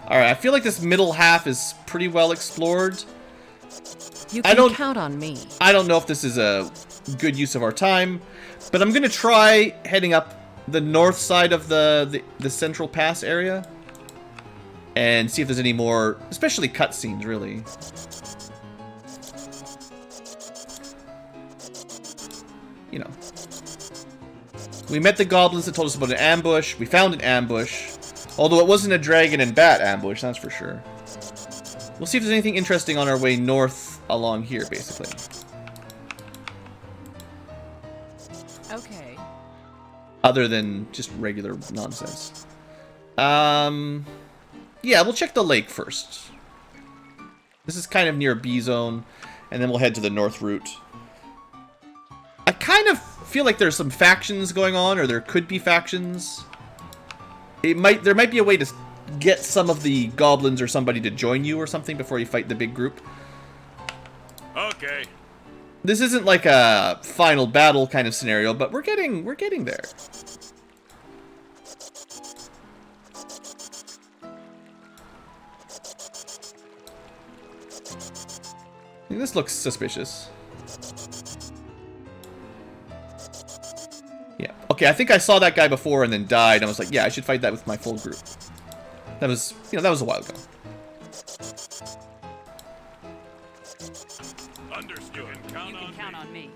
Alright, I feel like this middle half is pretty well explored. You can count on me. I don't know if this is a good use of our time, but I'm gonna try heading up the north side of the central pass area and see if there's any more, especially cutscenes, really. You know. We met the goblins that told us about an ambush. We found an ambush. Although it wasn't a dragon and bat ambush, that's for sure. We'll see if there's anything interesting on our way north along here, basically. Okay. Other than just regular nonsense. Yeah, we'll check the lake first. This is kind of near B zone, and then we'll head to the north route. I kind of feel like there's some factions going on, or there could be factions. There might be a way to get some of the goblins or somebody to join you or something before you fight the big group. Okay. This isn't like a final battle kind of scenario, but we're getting there. I think this looks suspicious. Yeah. Okay, I think I saw that guy before and then died. And I was like, yeah, I should fight that with my full group. That was, that was a while ago. Understood. You can count on me.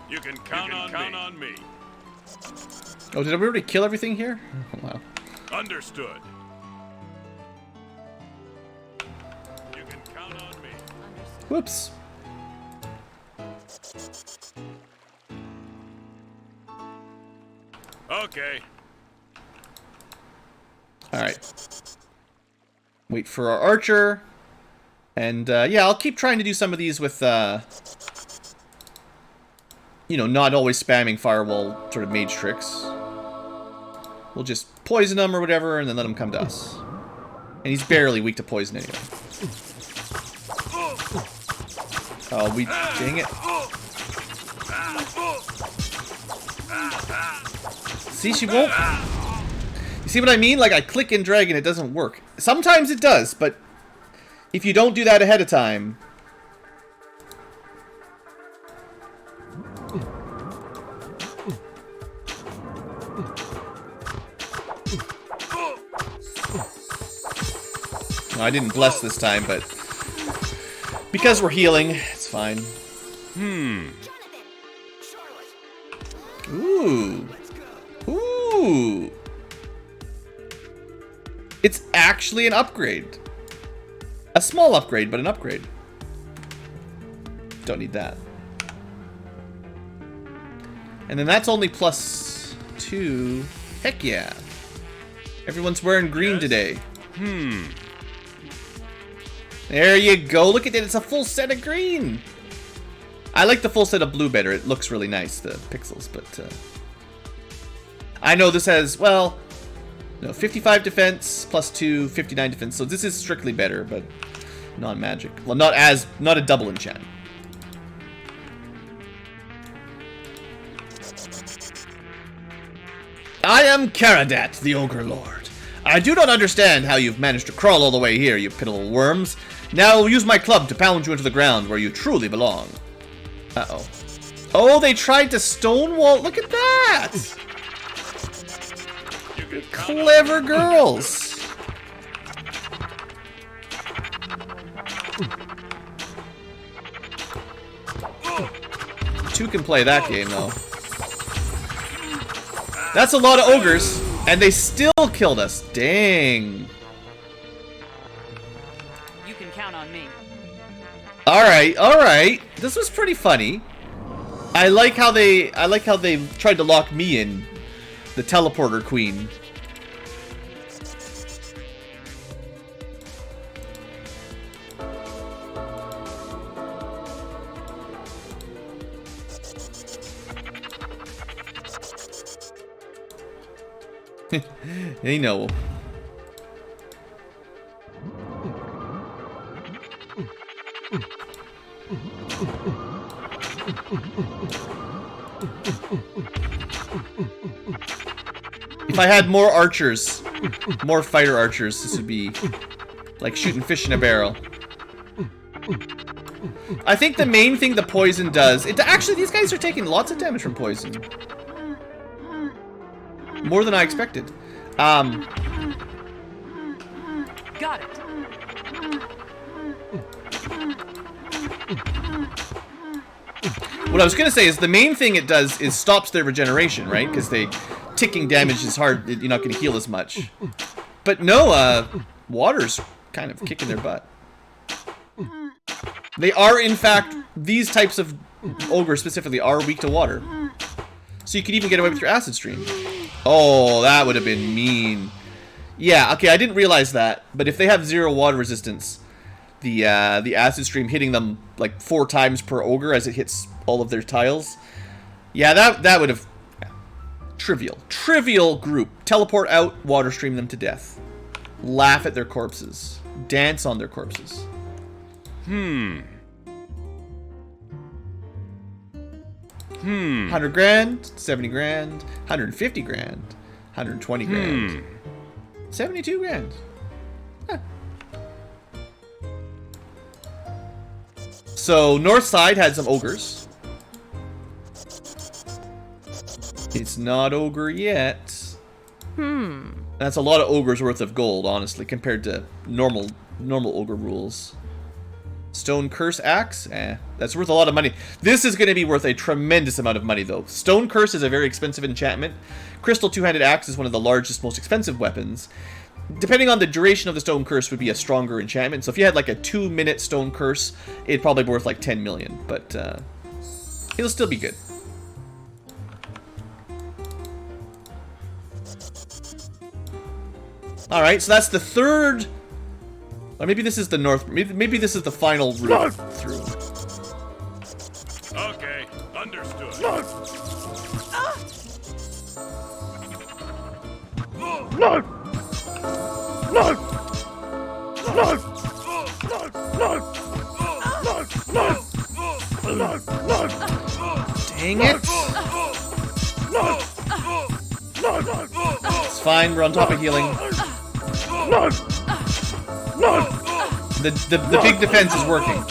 You can count on me. Oh, did we already kill everything here? Oh, wow. Understood. You can count on me. Whoops. Okay. Alright. Wait for our archer. And, yeah, I'll keep trying to do some of these with, you know, not always spamming firewall sort of mage tricks. We'll just poison him or whatever, and then let him come to us. And he's barely weak to poison anyway. Oh, dang it. See, she won't. You see what I mean? Like, I click and drag and it doesn't work. Sometimes it does, but if you don't do that ahead of time... No, I didn't bless this time, but because we're healing, it's fine. Ooh. Ooh. It's actually an upgrade. A small upgrade, but an upgrade. Don't need that. And then that's only +2. Heck yeah. Everyone's wearing green today. There you go. Look at it. It's a full set of green. I like the full set of blue better. It looks really nice, the pixels, but... I know this has, well... No, 55 defense, +2, 59 defense. So this is strictly better, but non-magic. Well, not a double enchant. I am Karadat, the Ogre Lord. I do not understand how you've managed to crawl all the way here, you pitiful worms. Now I'll use my club to pound you into the ground where you truly belong. Uh-oh. Oh, they tried to stonewall. Look at that! Clever girls. Two can play that game, though. That's a lot of ogres, and they still killed us. Dang. You can count on me. Alright, alright. This was pretty funny. I like how they tried to lock me in. The teleporter queen. They know. If I had more archers, more fighter archers, this would be like shooting fish in a barrel. I think the main thing the poison does... actually, these guys are taking lots of damage from poison. More than I expected. Got it. What I was going to say is the main thing it does is stops their regeneration, right? Because ticking damage is hard. You're not going to heal as much. But no, water's kind of kicking their butt. They are, in fact, these types of ogres specifically are weak to water. So you could even get away with your acid stream. Oh, that would have been mean. Yeah, okay, I didn't realize that. But if they have 0 water resistance, the acid stream hitting them like 4 times per ogre as it hits all of their tiles. Yeah, that would have... Trivial. Trivial group. Teleport out, water stream them to death. Laugh at their corpses. Dance on their corpses. 100 grand, 70 grand, 150 grand, 120 grand, 72 grand. Huh. So, north side had some ogres. It's not ogre yet. That's a lot of ogres worth of gold, honestly, compared to normal ogre rules. Stone Curse Axe? That's worth a lot of money. This is going to be worth a tremendous amount of money, though. Stone Curse is a very expensive enchantment. Crystal Two-Handed Axe is one of the largest, most expensive weapons. Depending on the duration of the Stone Curse would be a stronger enchantment. So if you had like a 2-minute Stone Curse, it'd probably be worth like 10 million. But it'll still be good. Alright, so that's the third... Or maybe this is the north... Maybe this is the final route through. Okay, understood. Dang it! It's fine, we're on top of healing. The big defense is working.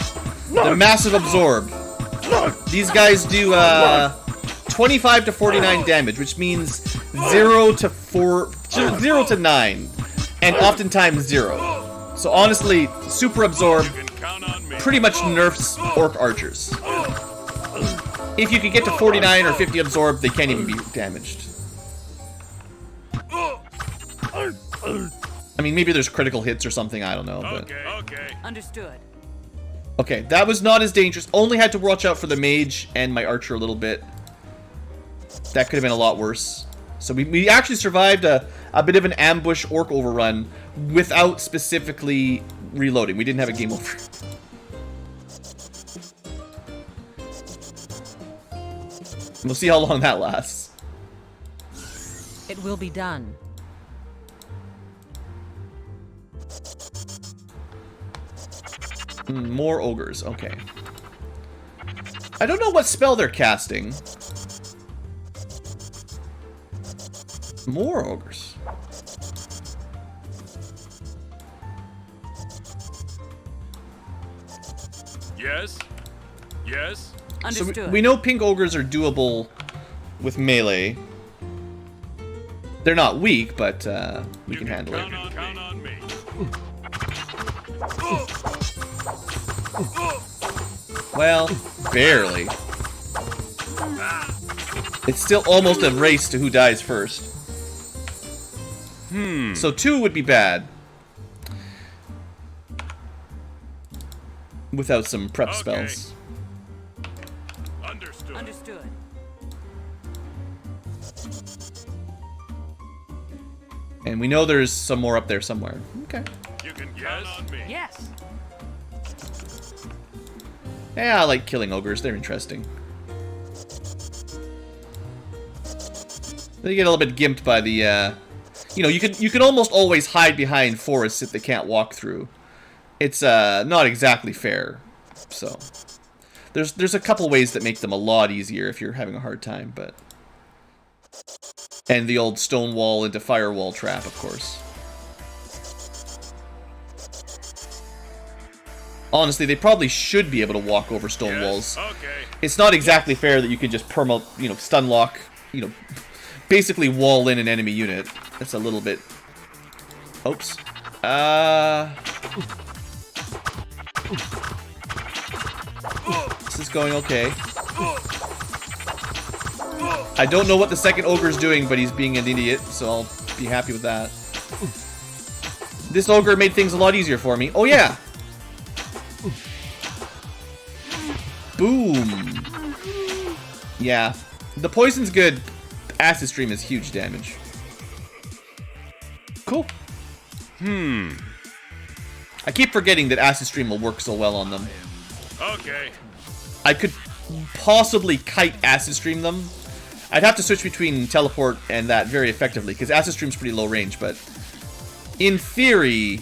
The massive absorb. These guys do 25 to 49 damage, which means 0 to 9, and oftentimes 0. So honestly, super absorb pretty much nerfs orc archers. If you could get to 49 or 50 absorb, they can't even be damaged. I mean, maybe there's critical hits or something, I don't know. But... Okay. Understood. Okay, that was not as dangerous. Only had to watch out for the mage and my archer a little bit. That could have been a lot worse. So we actually survived a bit of an ambush orc overrun without specifically reloading. We didn't have a game over. We'll see how long that lasts. It will be done. More ogres, okay. I don't know what spell they're casting. More ogres. Yes. Yes. Understood. So we know pink ogres are doable with melee. They're not weak, but we can handle it. Count on me. Well, barely. It's still almost a race to who dies first. So 2 would be bad. Without some prep spells. Understood. Understood. And we know there's some more up there somewhere. Okay. You can count on me. Yes. Yeah, I like killing ogres. They're interesting. They get a little bit gimped by the, you know, you can almost always hide behind forests that they can't walk through. It's not exactly fair. So, There's a couple ways that make them a lot easier if you're having a hard time, but... And the old stone wall into firewall trap, of course. Honestly, they probably should be able to walk over stone walls. Okay. It's not exactly fair that you can just stun lock, basically wall in an enemy unit. That's a little bit... Oops. This is going okay. I don't know what the second ogre's doing, but he's being an idiot, so I'll be happy with that. This ogre made things a lot easier for me. Oh, yeah! Boom! Yeah. The poison's good. Acid Stream is huge damage. Cool. I keep forgetting that Acid Stream will work so well on them. Okay. I could possibly kite Acid Stream them. I'd have to switch between teleport and that very effectively, because Acid Stream's pretty low range, but in theory,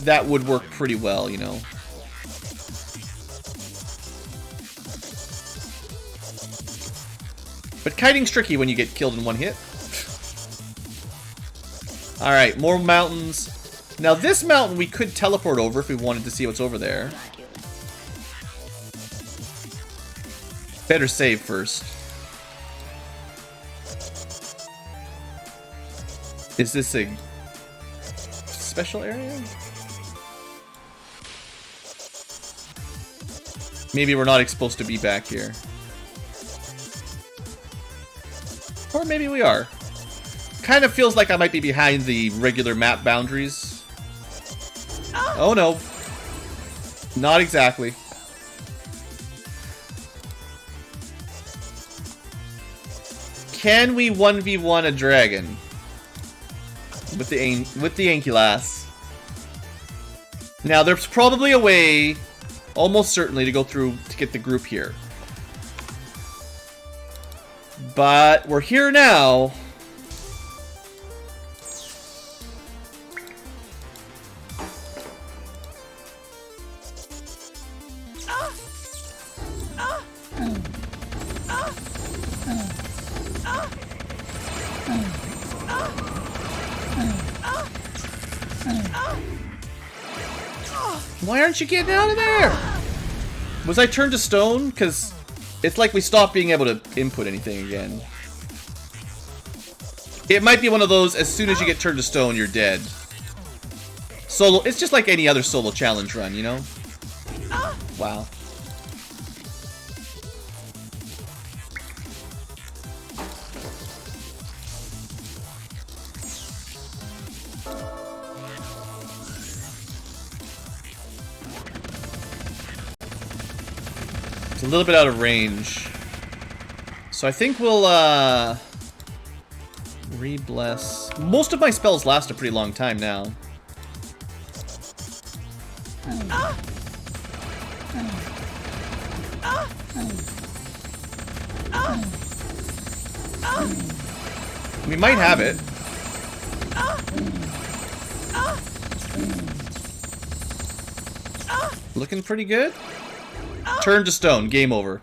that would work pretty well, you know. But kiting's tricky when you get killed in one hit. Alright, more mountains. Now this mountain we could teleport over if we wanted to see what's over there. Better save first. Is this a special area? Maybe we're not supposed to be back here. Or maybe we are. Kind of feels like I might be behind the regular map boundaries. Oh no. Not exactly. Can we 1v1 a dragon? With the Ankylad. Now there's probably a way, almost certainly, to go through to get the group here. But we're here now. Why aren't you getting out of there? Was I turned to stone? Because it's like we stopped being able to input anything again. It might be one of those, as soon as you get turned to stone, you're dead. Solo, it's just like any other solo challenge run, you know? Wow. It's a little bit out of range. So I think we'll, re-bless. Most of my spells last a pretty long time now. We might have it. Looking pretty good. Turn to stone. Game over.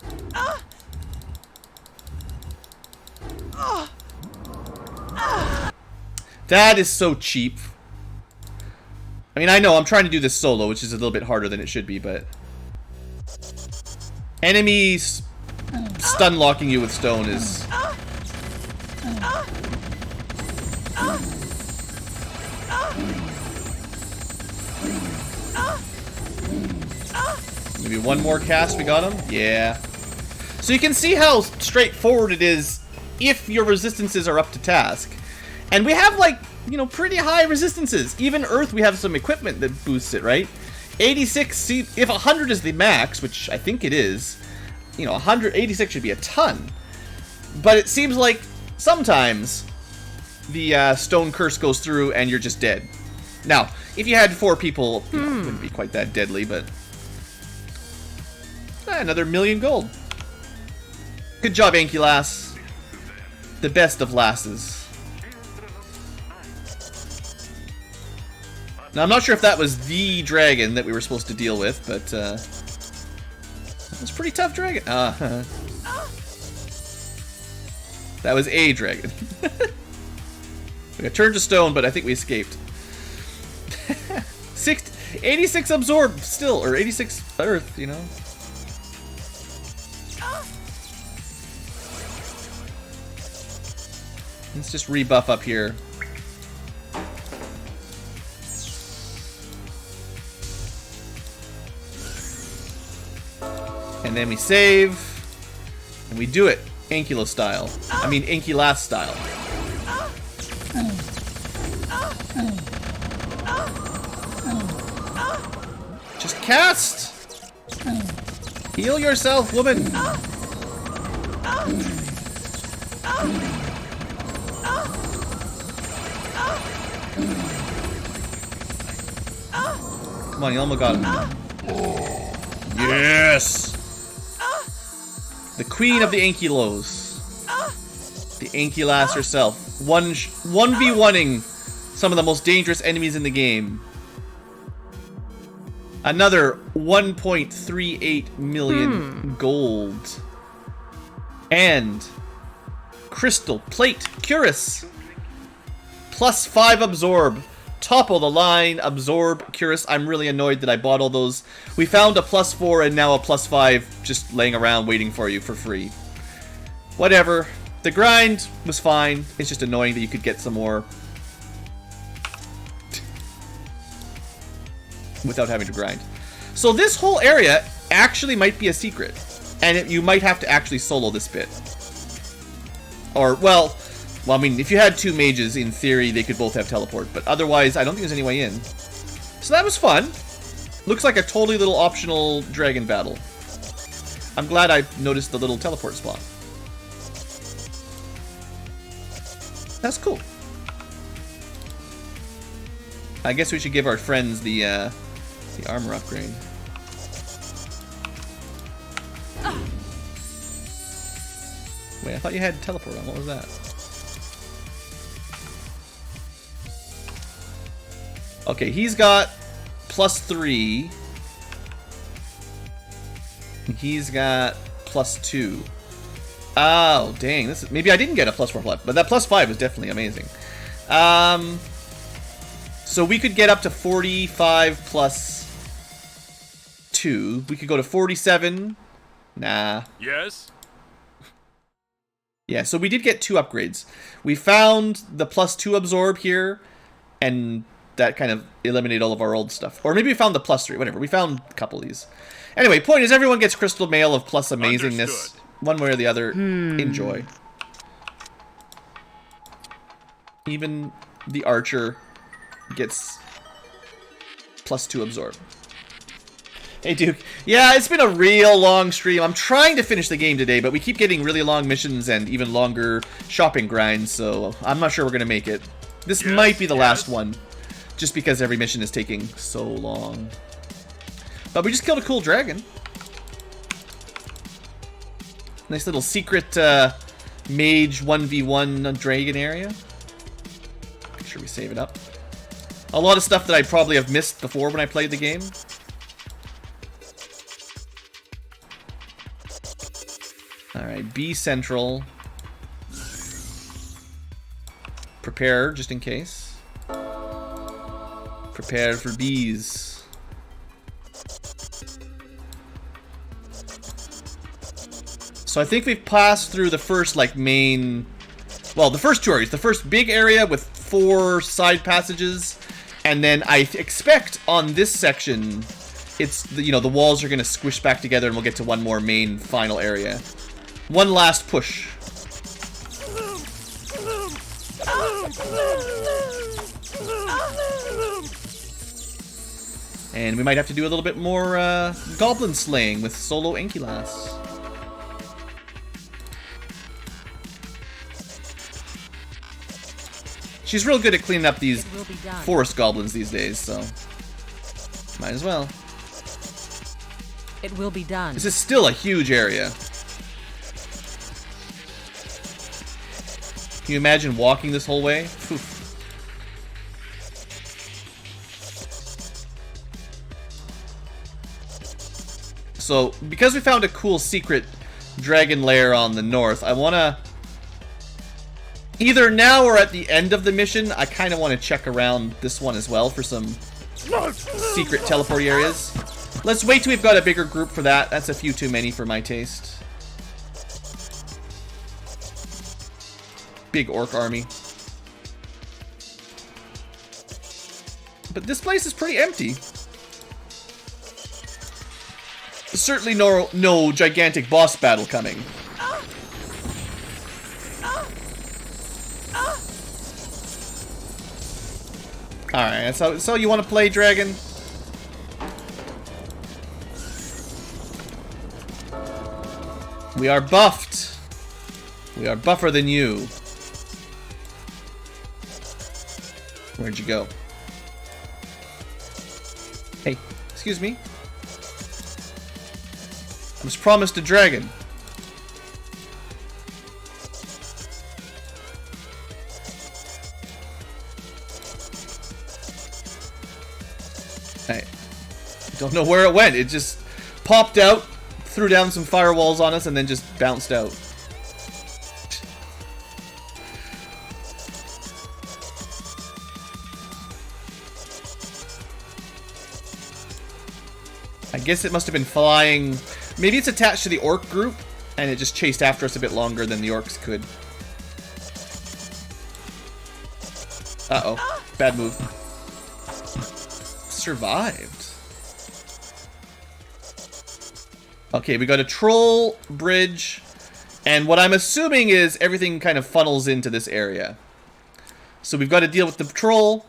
That is so cheap. I mean, I know I'm trying to do this solo, which is a little bit harder than it should be, but... Enemies stun locking you with stone is... Maybe one more cast, we got him? Yeah. So you can see how straightforward it is if your resistances are up to task. And we have, like, you know, pretty high resistances. Even Earth, we have some equipment that boosts it, right? 86, see, if 100 is the max, which I think it is, you know, 186 should be a ton. But it seems like sometimes the stone curse goes through and you're just dead. Now, if you had 4 people, you know, it wouldn't be quite that deadly, but... another 1,000,000 gold. Good job, Ankylad. The best of lasses. Now, I'm not sure if that was the dragon that we were supposed to deal with, but It's a pretty tough dragon. That was a dragon. We got turned to stone, but I think we escaped. 86 absorb still, or 86 earth, you know. Let's just rebuff up here. And then we save, and we do it Ankylad style. I mean Ankylad style. Just cast! Heal yourself, woman! Come on, you almost got him. Yes! The queen of the Ankylos. The Ankylad herself. 1v1ing some of the most dangerous enemies in the game. Another 1.38 million gold. And crystal plate cuirass. +5 absorb. Top of the line absorb cuirass. I'm really annoyed that I bought all those. We found a +4 and now a +5 just laying around waiting for you for free. Whatever. The grind was fine. It's just annoying that you could get some more without having to grind. So this whole area actually might be a secret. And you might have to actually solo this bit. Or, well, I mean, if you had 2 mages, in theory, they could both have teleport. But otherwise, I don't think there's any way in. So that was fun. Looks like a totally little optional dragon battle. I'm glad I noticed the little teleport spot. That's cool. I guess we should give our friends the armor upgrade. Wait, I thought you had teleport on. What was that? Okay, he's got +3. He's got +2. Oh, dang. This is, maybe I didn't get a +4, but that +5 is definitely amazing. So we could get up to 45 +2. We could go to 47. Nah. Yes. Yeah, so we did get 2 upgrades. We found the +2 absorb here, and that kind of eliminated all of our old stuff. Or maybe we found the +3, whatever. We found a couple of these. Anyway, point is everyone gets crystal mail of plus amazingness. Understood. One way or the other. Enjoy. Even the archer gets +2 absorb. Hey, Duke. Yeah, it's been a real long stream. I'm trying to finish the game today, but we keep getting really long missions and even longer shopping grinds, so I'm not sure we're going to make it. This might be the last one, just because every mission is taking so long. But we just killed a cool dragon. Nice little secret mage 1v1 dragon area. Make sure we save it up. A lot of stuff that I probably have missed before when I played the game. Alright, B Central. Prepare, just in case. Prepare for bees. So I think we've passed through the first, like, main... Well, the first 2 areas. The first big area with 4 side passages. And then I expect on this section, it's, you know, the walls are going to squish back together and we'll get to one more main final area. One last push. And we might have to do a little bit more goblin slaying with solo Ankylad. She's real good at cleaning up these forest goblins these days, so might as well. It will be done. This is still a huge area. Can you imagine walking this whole way? Whew. So, because we found a cool secret dragon lair on the north, I want to... Either now or at the end of the mission, I kind of want to check around this one as well for some secret teleport areas. Let's wait till we've got a bigger group for that. That's a few too many for my taste. Big orc army. But this place is pretty empty. Certainly no gigantic boss battle coming. Alright, so you want to play, Dragon? We are buffed. We are buffer than you. Where'd you go? Hey, excuse me. I was promised a dragon. I don't know where it went. It just popped out, threw down some firewalls on us, and then just bounced out. I guess it must have been flying. Maybe it's attached to the orc group, and it just chased after us a bit longer than the orcs could. Uh-oh. Bad move. Survived. Okay, we got a troll bridge, and what I'm assuming is everything kind of funnels into this area. So we've got to deal with the troll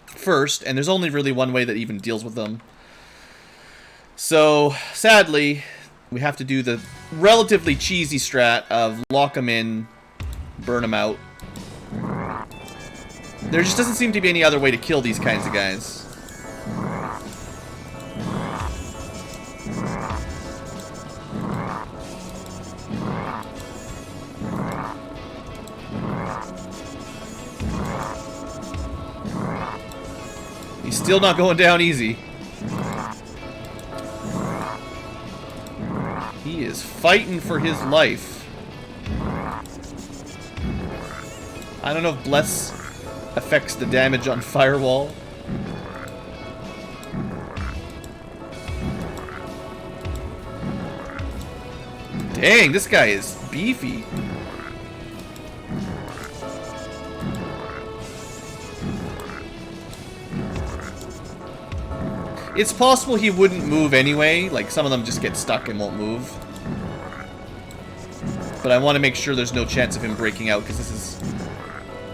first, and there's only really one way that even deals with them. So, sadly, we have to do the relatively cheesy strat of lock them in, burn them out. There just doesn't seem to be any other way to kill these kinds of guys. He's still not going down easy. He is fighting for his life. I don't know if Bless affects the damage on Firewall. Dang, this guy is beefy. It's possible he wouldn't move anyway, like some of them just get stuck and won't move. But I want to make sure there's no chance of him breaking out, because this is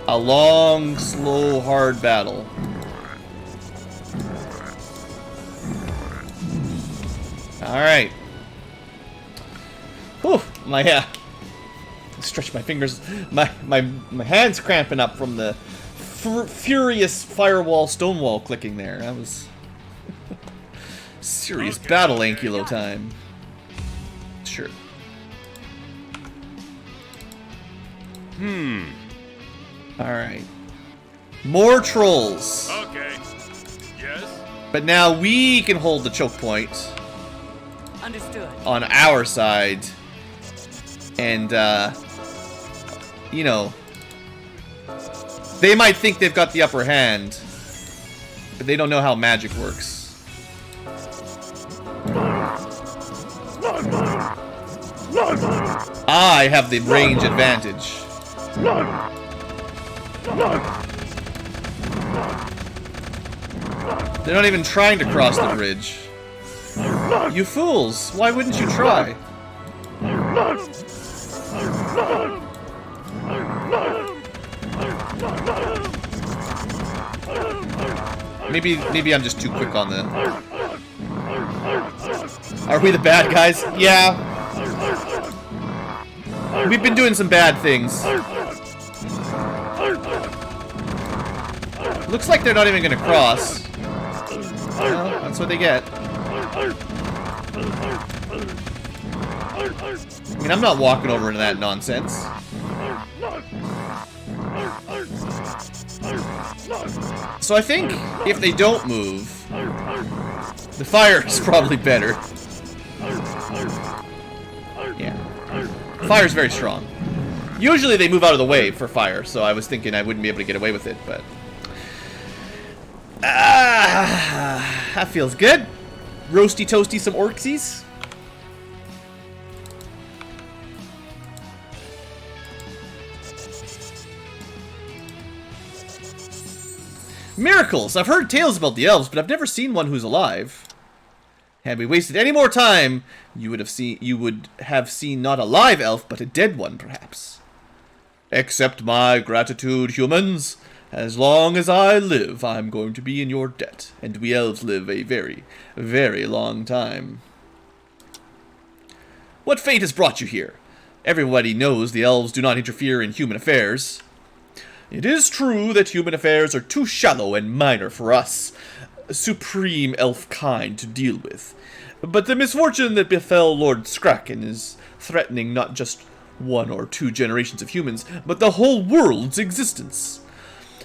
a long, slow, hard battle. Alright. Whew, stretch my fingers, my hand's cramping up from the furious firewall, stonewall clicking there. That was... serious battle Ankylad time. Sure. Alright. More trolls. Okay. Yes. But now we can hold the choke point. Understood. On our side. And, you know, they might think they've got the upper hand, but they don't know how magic works. I have the range advantage. They're not even trying to cross the bridge. You fools! Why wouldn't you try? Maybe I'm just too quick on the... Are we the bad guys? Yeah. We've been doing some bad things. Looks like they're not even gonna cross. Well, that's what they get. I mean, I'm not walking over into that nonsense. So I think if they don't move, The fire is probably better. Yeah. Fire's very strong. Usually they move out of the way for fire, so I was thinking I wouldn't be able to get away with it, but... that feels good. Roasty toasty some orksies. Miracles! I've heard tales about the elves, but I've never seen one who's alive. Had we wasted any more time, you would have seen not a live elf, but a dead one, perhaps. Accept my gratitude, humans. As long as I live, I'm going to be in your debt, and we elves live a very, very long time. What fate has brought you here? Everybody knows the elves do not interfere in human affairs. It is true that human affairs are too shallow and minor for us, supreme elf kind, to deal with. But the misfortune that befell Lord Skraken is threatening not just 1 or 2 generations of humans, but the whole world's existence.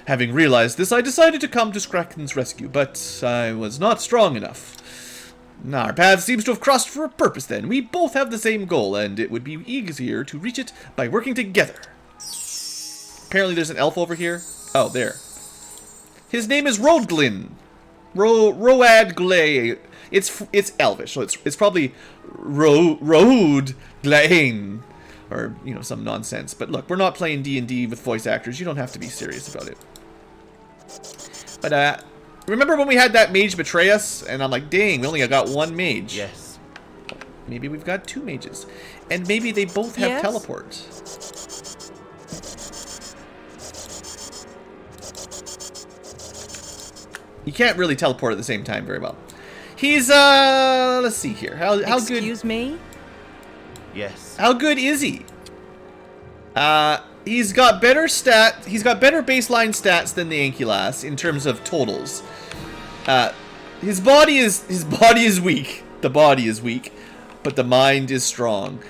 Having realized this, I decided to come to Skraken's rescue, but I was not strong enough. Our paths seems to have crossed for a purpose then. We both have the same goal, and it would be easier to reach it by working together. Apparently there's an elf over here. Oh, there. His name is Rodglin. Roadglay. It's Elvish, so it's probably Roadglane. Or, you know, some nonsense. But look, we're not playing D&D with voice actors. You don't have to be serious about it. But, remember when we had that mage betray us? And I'm like, dang, we only got 1 mage. Yes. Maybe we've got 2 mages. And maybe they both have teleport. You can't really teleport at the same time very well. He's, let's see here. How good... Excuse me? Yes. How good is he? He's got better baseline stats than the Ankylad in terms of totals. His body is weak. The body is weak, but the mind is strong.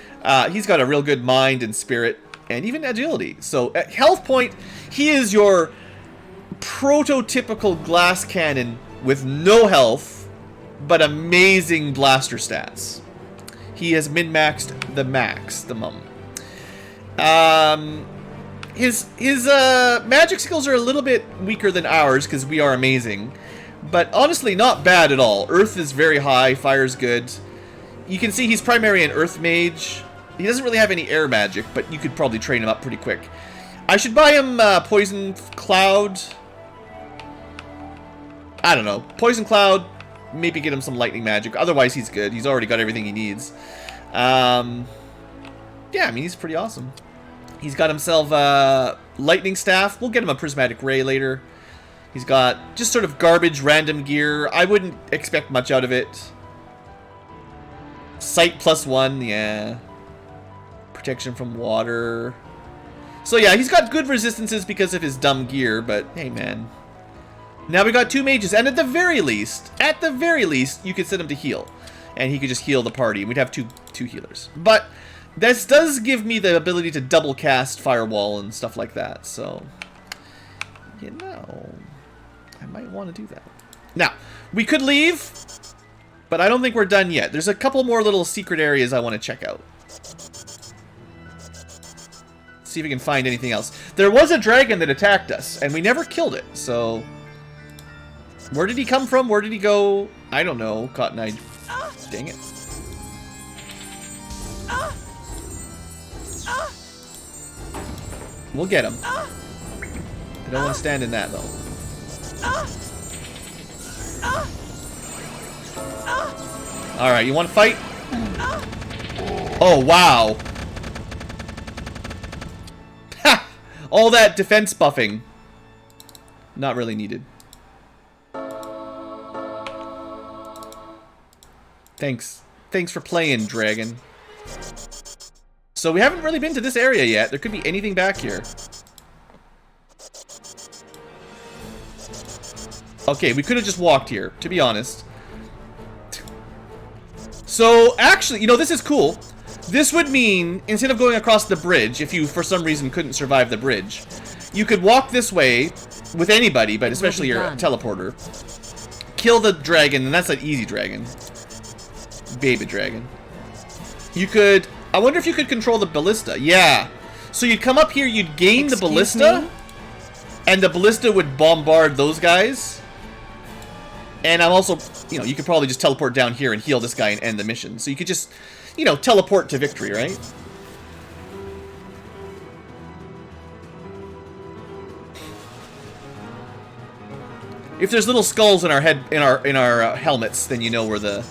He's got a real good mind and spirit, and even agility. So at health point, he is your prototypical glass cannon with no health, but amazing blaster stats. He has min-maxed the maximum. His magic skills are a little bit weaker than ours because we are amazing, but honestly not bad at all. Earth is very high, fire's good. You can see he's primarily an earth mage. He doesn't really have any air magic, but you could probably train him up pretty quick. I should buy him Poison Cloud. I don't know. Poison Cloud, maybe get him some lightning magic. Otherwise, he's good. He's already got everything he needs. Yeah, I mean, he's pretty awesome. He's got himself a lightning staff. We'll get him a prismatic ray later. He's got just sort of garbage random gear. I wouldn't expect much out of it. Sight +1, yeah. Protection from water. So yeah, he's got good resistances because of his dumb gear, but hey man. Now we got 2 mages, and at the very least, you could send him to heal. And he could just heal the party, and we'd have two healers. But this does give me the ability to double cast Firewall and stuff like that, so... You know... I might want to do that. Now, we could leave, but I don't think we're done yet. There's a couple more little secret areas I want to check out. See if we can find anything else. There was a dragon that attacked us, and we never killed it, so... Where did he come from? Where did he go? I don't know, Cotton Eye. Dang it. We'll get him. I don't want to stand in that, though. Alright, you want to fight? Oh, wow. Ha! All that defense buffing. Not really needed. Thanks. Thanks for playing, dragon. So we haven't really been to this area yet. There could be anything back here. Okay, we could have just walked here, to be honest. So, actually, you know, this is cool. This would mean, instead of going across the bridge, if you, for some reason, couldn't survive the bridge, you could walk this way with anybody, but especially your teleporter. kill the dragon, and that's an easy dragon. Baby dragon. You could... I wonder if you could control the ballista. Yeah. So you'd come up here, you'd gain the ballista, and the ballista would bombard those guys. And I'm also... You know, you could probably just teleport down here and heal this guy and end the mission. So you could just, you know, teleport to victory, right? If there's little skulls in our head, in our helmets, then you know we're the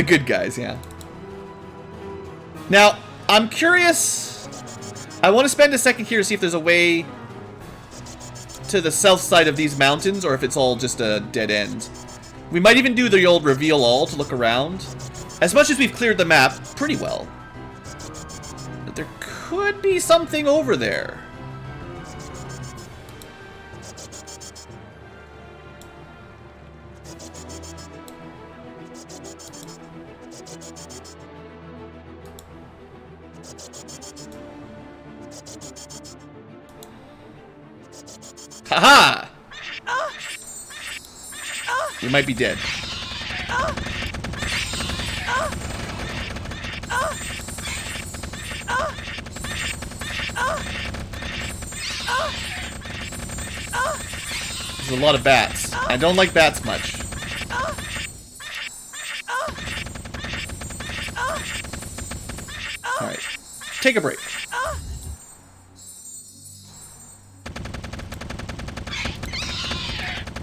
good guys, yeah. Now, I'm curious. I want to spend a second here to see if there's a way to the south side of these mountains, or if it's all just a dead end. We might even do the old reveal all to look around. As much as we've cleared the map pretty well, but there could be something over there. Haha! We might be dead. There's a lot of bats. I don't like bats much. Alright. Take a break.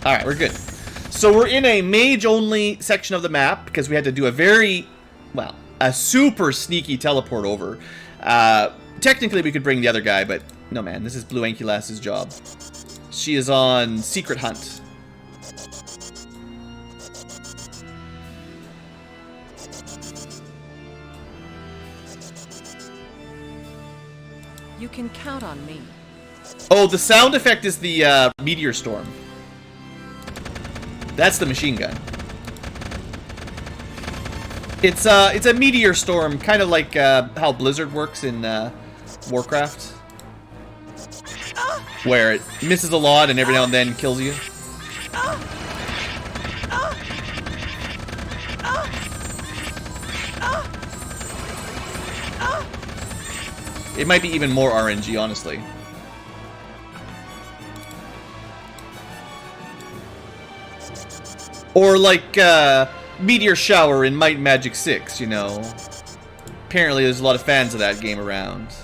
Alright, we're good. So we're in a mage-only section of the map because we had to do a very, well, a super sneaky teleport over. Technically, we could bring the other guy, but no, man. This is BlueAnkylo's job. She is on secret hunt. You can count on me. Oh, the sound effect is the meteor storm. That's the machine gun. It's a meteor storm, kind of like how Blizzard works in Warcraft, where it misses a lot and every now and then kills you. It might be even more RNG, honestly. Or like Meteor Shower in Might and Magic 6, you know. Apparently there's a lot of fans of that game around.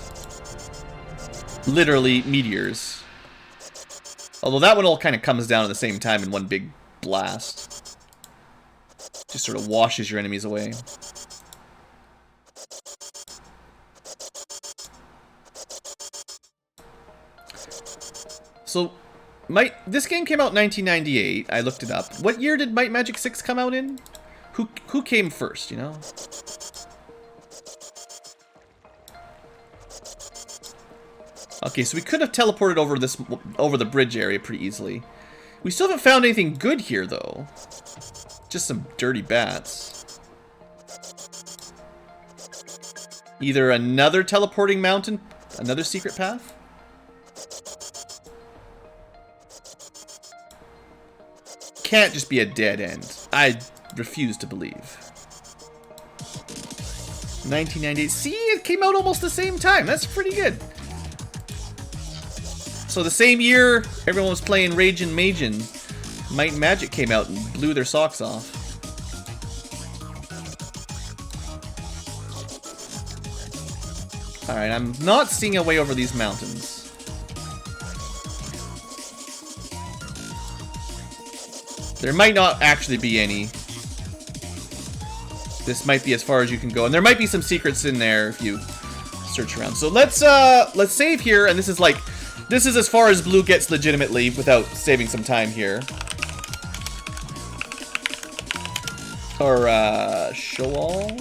Literally meteors. Although that one all kind of comes down at the same time in one big blast. Just sort of washes your enemies away. So, this game came out in 1998. I looked it up. What year did Might Magic 6 come out in? Who came first, you know? Okay, so we could have teleported over the bridge area pretty easily. We still haven't found anything good here, though. Just some dirty bats. Either another teleporting mountain, another secret path. Can't just be a dead end. I refuse to believe. 1998. See, it came out almost the same time. That's pretty good. So the same year everyone was playing Ragin' Majin, Might and Magic came out and blew their socks off. Alright, I'm not seeing a way over these mountains. There might not actually be any. This might be as far as you can go, and there might be some secrets in there if you search around. So let's save here, and this is as far as Blue gets legitimately without saving some time here. Or show all.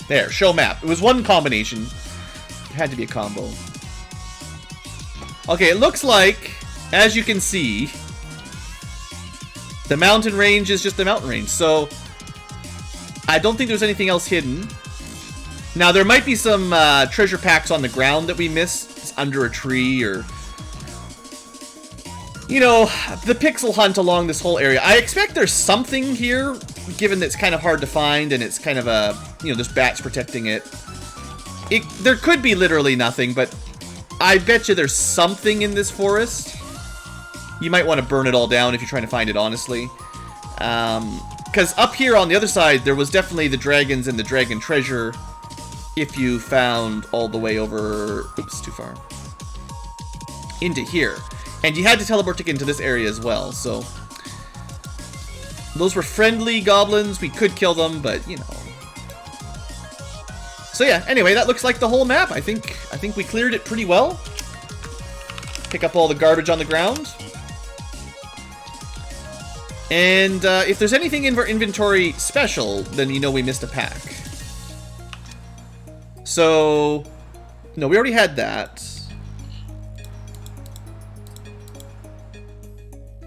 There, show map. It was one combination. It had to be a combo. Okay, it looks like, as you can see, the mountain range is just the mountain range. So, I don't think there's anything else hidden. Now, there might be some treasure packs on the ground that we missed. It's under a tree or... You know, the pixel hunt along this whole area. I expect there's something here, given that it's kind of hard to find and it's kind of a... You know, there's bats protecting it. There could be literally nothing, but I bet you there's something in this forest. You might want to burn it all down if you're trying to find it, honestly. Because up here on the other side, there was definitely the dragons and the dragon treasure. If you found all the way over... Oops, too far. Into here. And you had to teleport to get into this area as well, so... Those were friendly goblins. We could kill them, but, you know... So yeah, anyway, that looks like the whole map. I think we cleared it pretty well. Pick up all the garbage on the ground. And if there's anything in our inventory special, then you know we missed a pack. So, no, we already had that.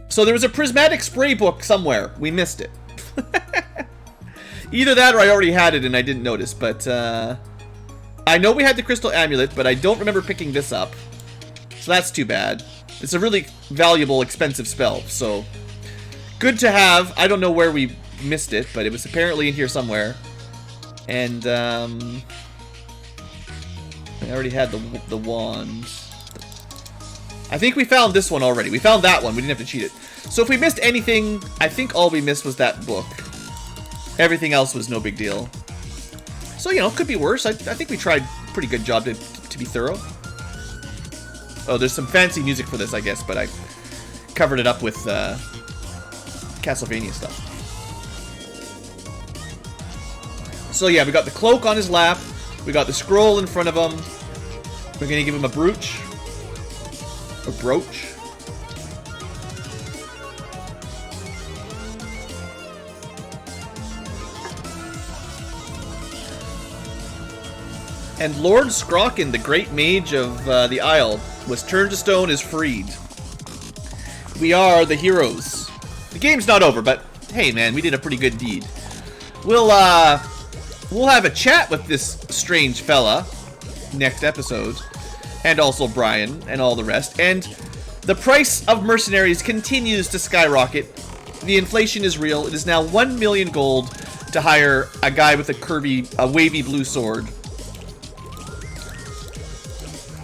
So there was a prismatic spray book somewhere. We missed it. Either that or I already had it and I didn't notice, but I know we had the crystal amulet, but I don't remember picking this up. So that's too bad. It's a really valuable, expensive spell, so good to have. I don't know where we missed it, but it was apparently in here somewhere. And I already had the wand. I think we found this one already. We found that one. We didn't have to cheat it. So if we missed anything, I think all we missed was that book. Everything else was no big deal. So, you know, could be worse. I think we tried a pretty good job to be thorough. Oh, there's some fancy music for this, I guess, but I covered it up with Castlevania stuff. So, yeah, we got the cloak on his lap. We got the scroll in front of him. We're going to give him a brooch. A brooch. And Lord Scrocken, the great mage of the Isle, was turned to stone is freed. We are the heroes. The game's not over, but hey man, we did a pretty good deed. We'll have a chat with this strange fella next episode. And also Brian and all the rest. And the price of mercenaries continues to skyrocket. The inflation is real. It is now 1 million gold to hire a guy with a wavy blue sword.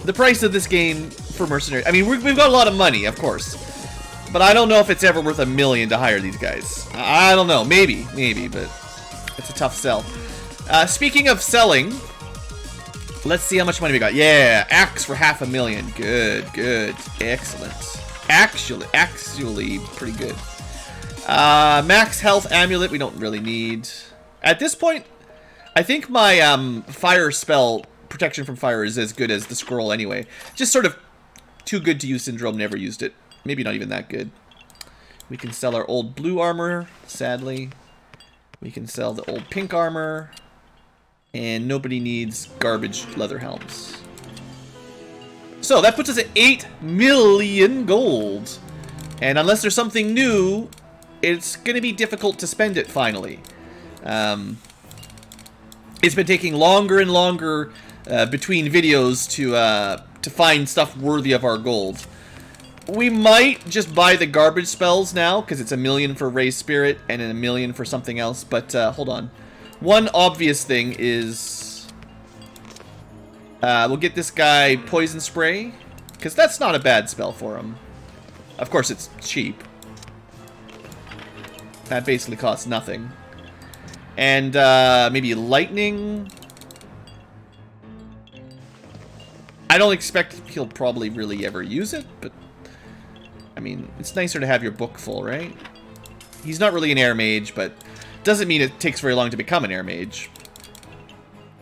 The price of this game for mercenaries... I mean, we've got a lot of money, of course. But I don't know if it's ever worth 1 million to hire these guys. I don't know. Maybe, but it's a tough sell. Speaking of selling, let's see how much money we got. Yeah, axe for 500,000. Good. Excellent. Actually, pretty good. Max health amulet, we don't really need. At this point, I think my fire spell... protection from fire is as good as the scroll anyway. Just sort of too good to use syndrome, never used it. Maybe not even that good. We can sell our old blue armor, sadly. We can sell the old pink armor. And nobody needs garbage leather helms. So that puts us at 8 million gold. And unless there's something new, it's going to be difficult to spend it finally. It's been taking longer and longer between videos to find stuff worthy of our gold. We might just buy the garbage spells now, because it's 1 million for Raise Spirit and 1 million for something else. But hold on. One obvious thing is we'll get this guy Poison Spray, because that's not a bad spell for him. Of course, it's cheap. That basically costs nothing. And maybe Lightning. I don't expect he'll probably really ever use it, but I mean, it's nicer to have your book full, right? He's not really an air mage, but doesn't mean it takes very long to become an air mage.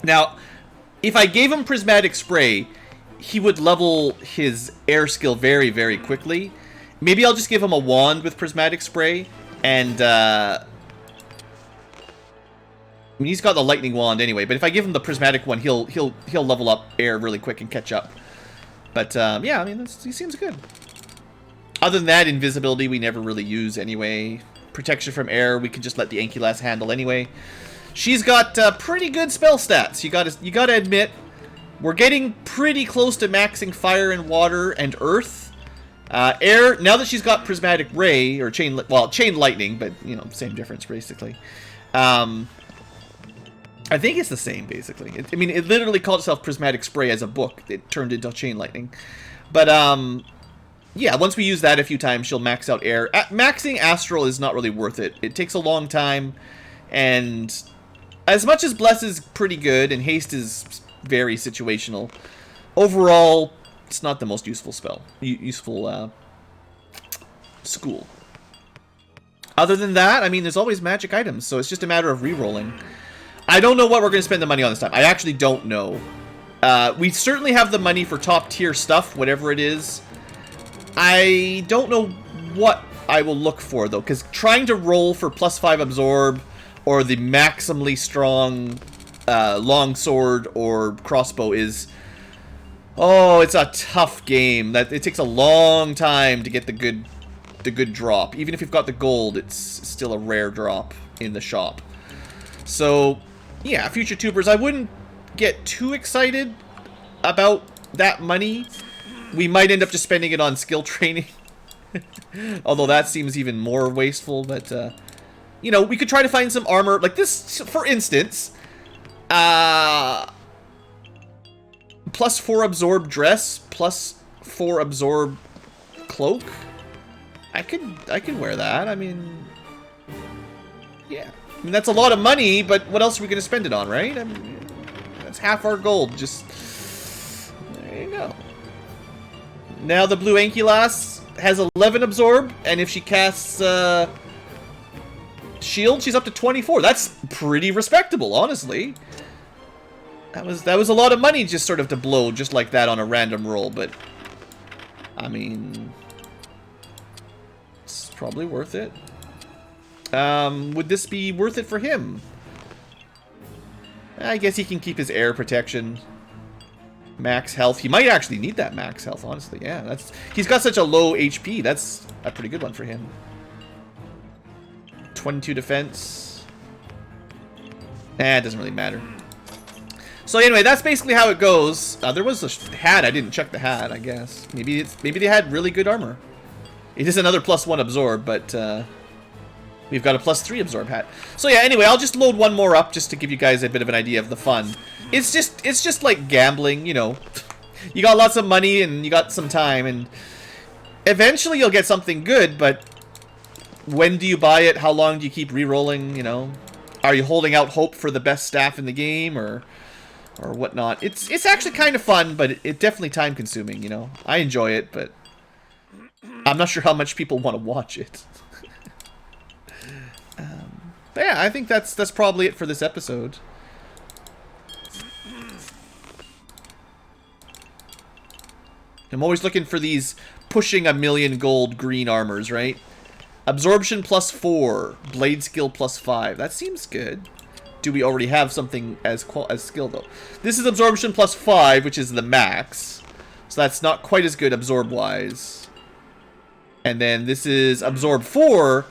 Now, if I gave him Prismatic Spray, he would level his air skill very, very quickly. Maybe I'll just give him a wand with Prismatic Spray, and I mean, he's got the lightning wand anyway, but if I give him the prismatic one, he'll level up air really quick and catch up. But yeah, I mean, he seems good. Other than that, invisibility we never really use anyway. Protection from air we can just let the Ankylad handle anyway. She's got pretty good spell stats. You gotta admit, we're getting pretty close to maxing fire and water and earth. Air, now that she's got prismatic ray, or chain lightning, but, you know, same difference, basically. I think it's the same, basically. I mean, it literally called itself prismatic spray as a book. It turned into chain lightning. But, yeah, once we use that a few times, she'll max out air. Maxing astral is not really worth it. It takes a long time, and as much as bless is pretty good, and haste is very situational, overall, it's not the most useful spell. Useful, school. Other than that, I mean, there's always magic items, so it's just a matter of re-rolling. I don't know what we're going to spend the money on this time. I actually don't know. We certainly have the money for top-tier stuff, whatever it is. I don't know what I will look for, though, because trying to roll for +5 absorb, or the maximally strong longsword or crossbow is... Oh, it's a tough game. It takes a long time to get the good drop. Even if you've got the gold, it's still a rare drop in the shop. So, yeah, future tubers, I wouldn't get too excited about that money. We might end up just spending it on skill training. Although that seems even more wasteful, but, you know, we could try to find some armor. Like this, for instance, +4 absorb dress, +4 absorb cloak. I could wear that. I mean, yeah. I mean, that's a lot of money, but what else are we going to spend it on, right? I mean, that's half our gold. Just, there you go. Now the BlueAnkylo has 11 absorb, and if she casts shield, she's up to 24. That's pretty respectable, honestly. That was a lot of money just sort of to blow just like that on a random roll, but I mean, it's probably worth it. Would this be worth it for him? I guess he can keep his air protection. Max health. He might actually need that max health, honestly. Yeah, he's got such a low HP. That's a pretty good one for him. 22 defense. It doesn't really matter. So anyway, that's basically how it goes. There was a hat. I didn't check the hat, I guess. Maybe they had really good armor. It is another +1 absorb, but we've got a +3 absorb hat. So yeah, anyway, I'll just load one more up just to give you guys a bit of an idea of the fun. It's just like gambling, you know. You got lots of money and you got some time, and eventually you'll get something good, but when do you buy it? How long do you keep re-rolling, you know? Are you holding out hope for the best staff in the game, or whatnot? It's actually kind of fun, but it's definitely time consuming, you know. I enjoy it, but I'm not sure how much people want to watch it. But yeah, I think that's probably it for this episode. I'm always looking for these pushing 1,000,000 gold green armors, right? Absorption +4, blade skill +5. That seems good. Do we already have something as skill though? This is absorption +5, which is the max, so that's not quite as good absorb wise. And then this is absorb 4,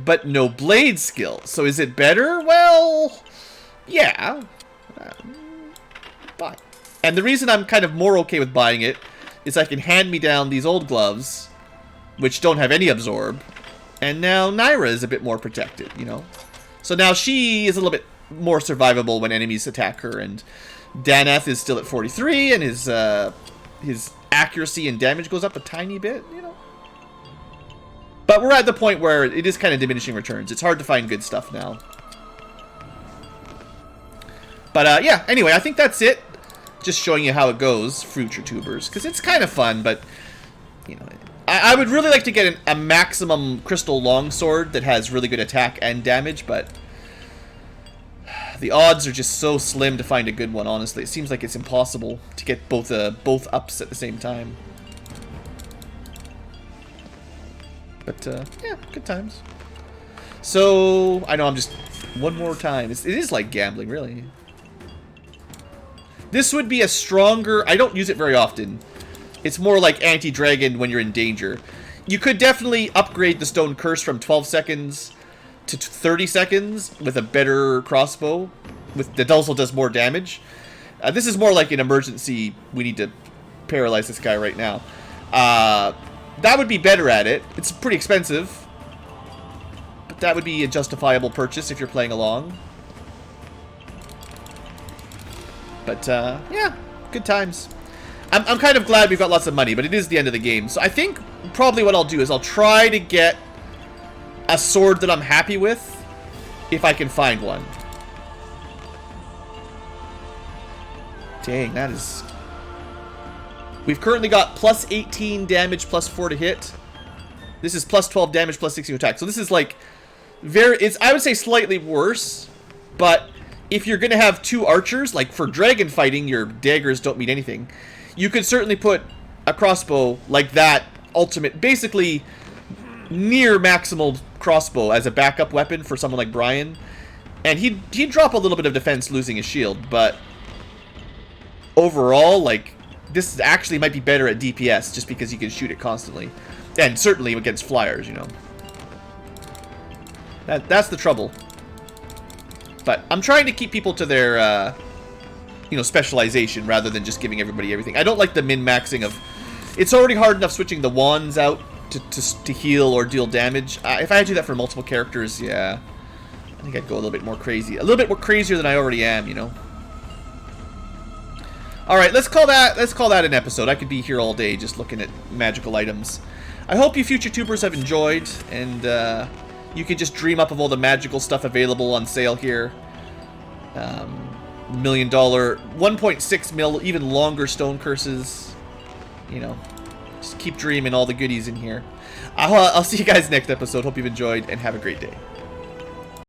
but no blade skill. So is it better? Well, yeah. Fine. And the reason I'm kind of more okay with buying it is I can hand me down these old gloves, which don't have any absorb, and now Naira is a bit more protected, you know? So now she is a little bit more survivable when enemies attack her, and Daneth is still at 43, and his accuracy and damage goes up a tiny bit, you know? But we're at the point where it is kind of diminishing returns. It's hard to find good stuff now. But yeah, anyway, I think that's it. Just showing you how it goes, future tubers, because it's kind of fun, but, you know, I would really like to get a maximum crystal longsword that has really good attack and damage, but the odds are just so slim to find a good one, honestly. It seems like it's impossible to get both ups at the same time. But, yeah, good times. So, I know I'm just... One more time. It is like gambling, really. This would be a stronger... I don't use it very often. It's more like anti-dragon when you're in danger. You could definitely upgrade the Stone Curse from 12 seconds to 30 seconds with a better crossbow that also does more damage. This is more like an emergency, we need to paralyze this guy right now. That would be better at it. It's pretty expensive, but that would be a justifiable purchase if you're playing along. But, yeah, good times. I'm kind of glad we've got lots of money, but it is the end of the game. So I think probably what I'll do is I'll try to get a sword that I'm happy with, if I can find one. Dang, that is... We've currently got plus 18 damage, plus 4 to hit. This is plus 12 damage, plus 16 attack. So this is like... I would say slightly worse, but if you're going to have 2 archers, like for dragon fighting, your daggers don't mean anything. You could certainly put a crossbow like that, ultimate, basically near maximal crossbow as a backup weapon for someone like Brian. And he'd drop a little bit of defense losing his shield, but overall, like, this actually might be better at DPS just because you can shoot it constantly. And certainly against flyers, you know. That's the trouble. But I'm trying to keep people to their, you know, specialization rather than just giving everybody everything. I don't like the min-maxing of... It's already hard enough switching the wands out to heal or deal damage. If I had to do that for multiple characters, yeah. I think I'd go a little bit more crazy. A little bit more crazier than I already am, you know. Alright, let's call that an episode. I could be here all day just looking at magical items. I hope you future tubers have enjoyed, and you can just dream up of all the magical stuff available on sale here. $1 million, 1.6 mil, even longer stone curses. You know, just keep dreaming all the goodies in here. I'll see you guys next episode. Hope you've enjoyed, and have a great day.